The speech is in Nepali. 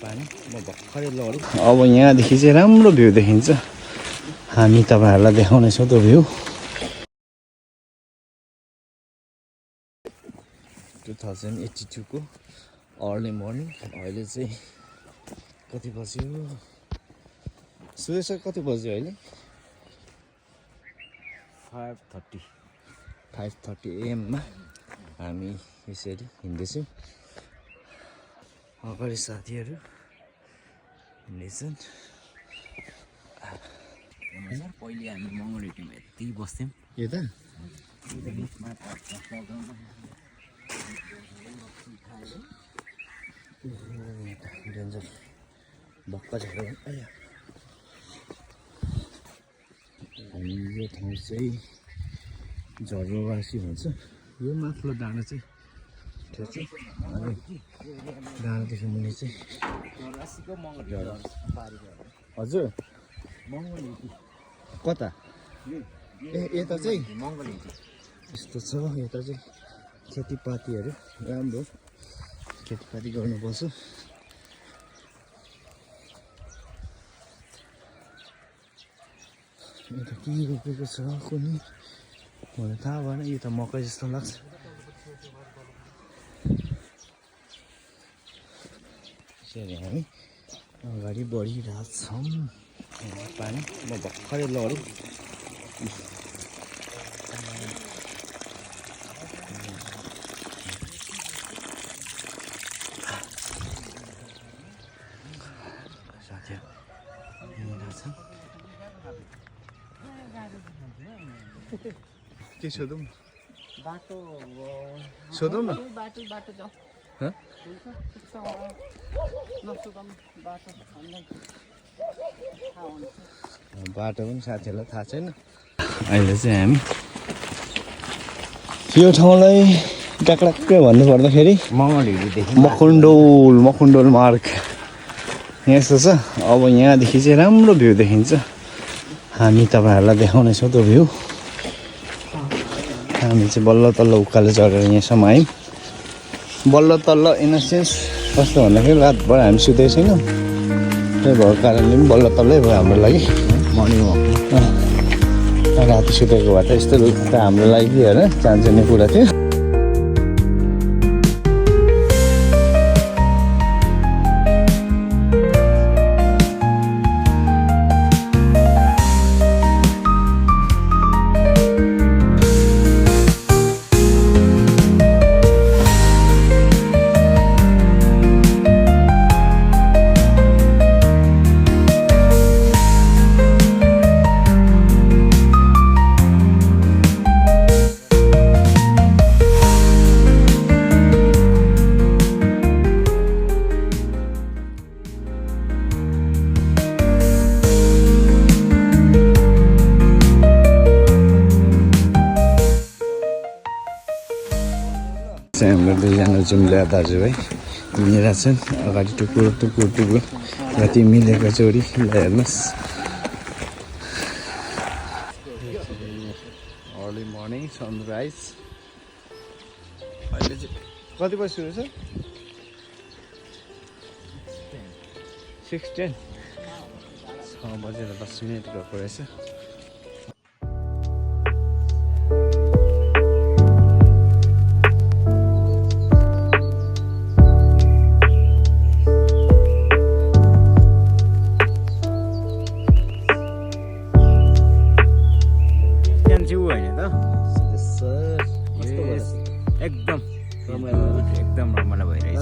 पानी म भर्खरै लडेँ। अब यहाँदेखि चाहिँ राम्रो भ्यू देखिन्छ। हामी तपाईँहरूलाई देखाउनेछौँ त्यो भ्यू। 2082 को अर्ली मर्निङ। अहिले चाहिँ कति बज्यो? सुरेश कति बज्यो अहिले? 5:30 AM मा हामी यसरी हिँड्दैछौँ। अगाडि साथीहरू हिँड्दैछन्। पहिले हामी मङ्गलहट्टीमा यति बस्थ्यौँ। यता डेन्जर भक्का झरेर हामी यो ठाउँ चाहिँ झर्रोवासी भन्छ। यो माथिल्लो डाँडा चाहिँ त्यो चाहिँ अनि डाँडादेखि मुनि चाहिँ हजुर कता ए यता चाहिँ यस्तो छ। यता चाहिँ खेतीपातीहरू राम्रो खेतीपाती गर्नुपर्छ। यता के रोपेको छ कुनै मलाई थाहा भएन। यो त मकै जस्तो लाग्छ। यसरी हामी अगाडि बढिरहेछौँ। पानी म भर्खरै लडेँ। साथीहरू हिँडिरहेछन्। के सोधौँ? बाटो सोधौँ न। बाटो जाउँ। बाटो पनि साथीहरूलाई थाहा छैन। अहिले चाहिँ हामी यो ठाउँलाई टाक्राक्कै भन्नुपर्दाखेरि मखुन्डोल मार्ग यस्तो छ। अब यहाँदेखि चाहिँ राम्रो भ्यू देखिन्छ। हामी तपाईँहरूलाई देखाउनेछौँ त्यो भ्यू। हामी चाहिँ बल्ल तल्ल उकालो चढेर यहाँसम्म आयौँ। बल्ल तल्ल इन द सेन्स कस्तो भन्दाखेरि रातभर हामी सुतेको छैनौँ। त्यही भएको कारणले पनि बल्ल तल्लै भयो हाम्रो लागि। मर्निङ वक राति सुतेको भए त यस्तो त हाम्रो लागि होइन चान्चुने कुरा थियो। हाम्रो दुईजना जुम्ल्या दाजुभाइ हिँडिरहेछन् अगाडि टुकुर कति मिलेको जोडी ल हेर्नुहोस्। Early morning sunrise. अहिले चाहिँ कति बजी सुरु छ? 6:10 6:10 गएको रहेछ। एकदम रमाइलो भइरहेछ।